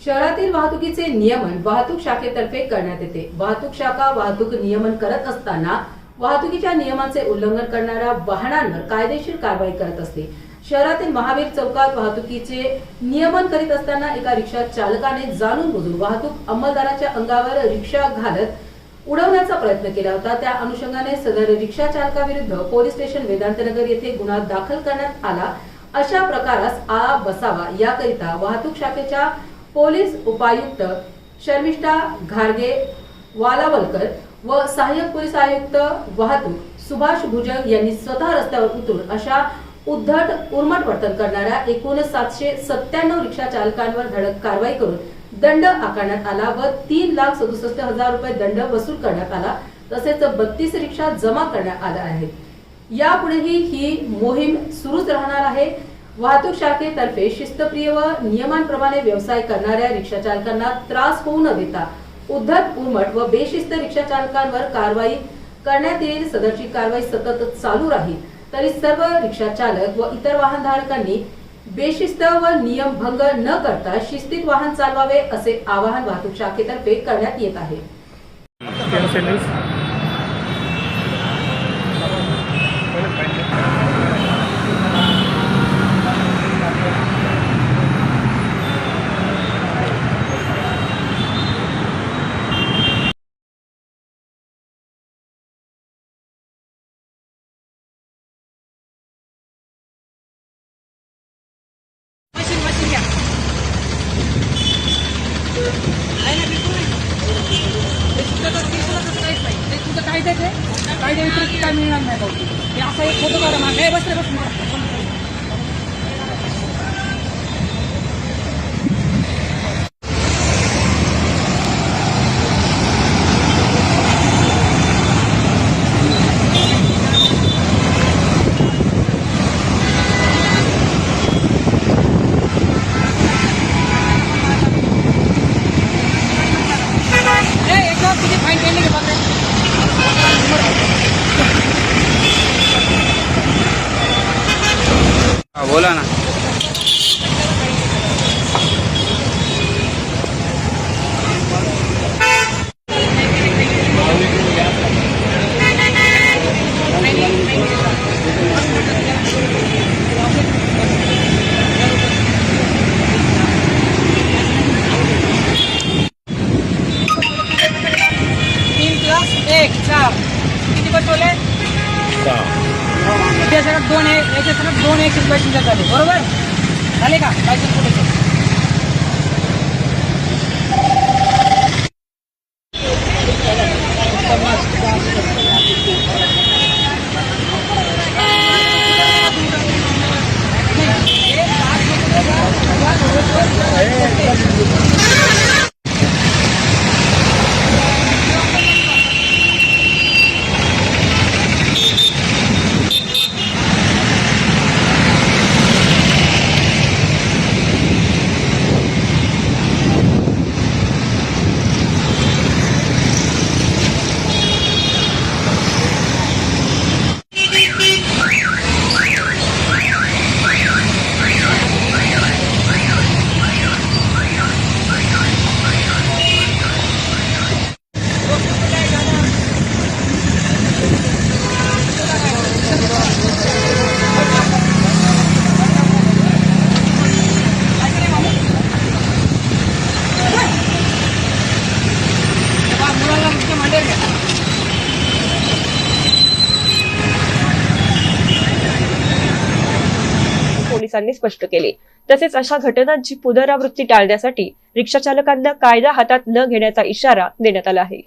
शहरातील वाहतुकीचे नियमन वाहतूक शाखेतर्फे करण्यात येते। वाहतूक शाखा वाहतूक नियमन करत असताना वाहतुकीच्या नियमांचे उल्लंघन करणाऱ्या वाहनांवर कायदेशीर कारवाई करत असते। शहरातील महावीर चौकात वाहतुकीचे नियमन करीत असताना एका रिक्षा चालकाने जाणून बुजून वाहतूक अंमलदाराच्या अंगावर रिक्षा घालत उडवण्याचा प्रयत्न केला होता। त्या अनुषंगाने सदर रिक्षा चालकाविरुद्ध पोलीस स्टेशन वेदांतनगर येथे गुन्हा दाखल करण्यात आला। अशा प्रकारास आळा बसावा याकरिता वाहतूक शाखेच्या पोलीस उपायुक्त शर्मिष्ठा घारगे वालावलकर व सहाय्यक पोलीस आयुक्त वाहतूक सुभाष भुजंग यांनी स्वतः रस्त्यावर उतरून अशा उद्धट उर्मट वर्तन करणाऱ्या एकूण 797 रिक्षा चालकांवर धडक कारवाई करून दंड आकारण्यात आला व 3,67,000 रुपये दंड वसूल करण्यात आला। तसेच 32 रिक्षा जमा करण्यात आल्या आहेत। यापुढेही ही मोहीम सुरूच राहणार आहे। वाहतूक शाखेतर्फे शिस्तप्रिय व नियमांप्रमाणे व्यवसाय करणाऱ्या रिक्षा चालकांना त्रास होऊ न देता उद्धट उर्मट व बेशिस्त रिक्षा चालकांवर कारवाई करण्यात येईल। सदरची कारवाई सतत चालू राहील तरी सर्व रिक्षा चालक व इतर वाहनधारकांनी बेशिस्त व नियमभंग न करता शिस्तीत वाहन चालवावे असे आवाहन वाहतूक शाखेतर्फे करण्यात येत आहे। कायदे विपरीत काय मिळणार नाही भाऊ। हे असा एक फोटो काढा मागे बस रे बस। फाईन केले बोला ना। किती पटवले? याच्या सगळ्यात 2 आहे, याच्या सगळ्यात 2 एक पैसेंजर झाले, बरोबर झाले का? लायसन्स कुठे? पोलिसांनी स्पष्ट केले। तसेच अशा घटनांची पुनरावृत्ती टाळण्यासाठी रिक्षा चालकांना कायदा हातात न घेण्याचा इशारा देण्यात आला आहे।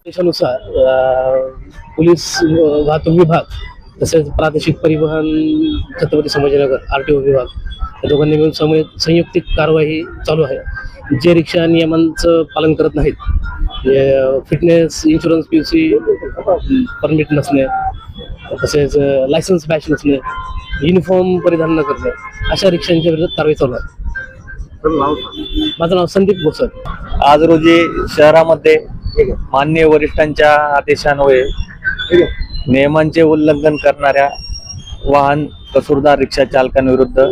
त्यानुसार पोलीस वाहतूक विभाग तसेच प्रादेशिक परिवहन छत्रपती संभाजीनगर आरटीओ विभाग या दोघांनी मिळून संयुक्तिक कारवाई चालू आहे। जे रिक्षा नियमांचं पालन करत नाहीत, फिटनेस इन्शुरन्स पीयूसी परमिट नसणे, तसेच लायसन्स बॅच नसणे, युनिफॉर्म परिधान न करणे, अशा रिक्षांच्या विरोधात कारवाई चालू आहे। माझं नाव संदीप भोसर। आज रोजी शहरामध्ये माननीय वरिष्ठांच्या आदेशान्वये नियमांचे उल्लंघन करणाऱ्या वाहन कसूरदार रिक्षा चालकांविरुद्ध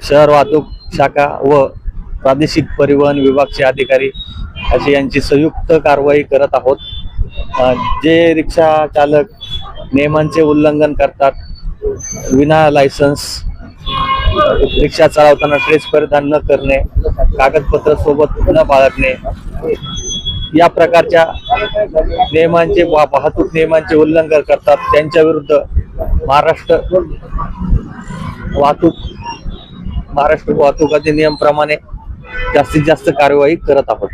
शहर वाहतूक शाखा व प्रादेशिक परिवहन विभागचे अधिकारी अशी यांची संयुक्त कारवाई करत आहोत. जे रिक्षा चालक नियमांचे उल्लंघन करतात, विना लायसन्स रिक्षा चालवताना ड्रेस परिधान न करणे, कागदपत्र सोबत न बाळगणे, या प्रकारच्या नियमांचे वाहतूक नियमांचे उल्लंघन करतात, त्यांच्या विरुद्ध महाराष्ट्र वाहतूक अधिनियम प्रमाणे जास्तीत जास्त कार्यवाही करत आहोत.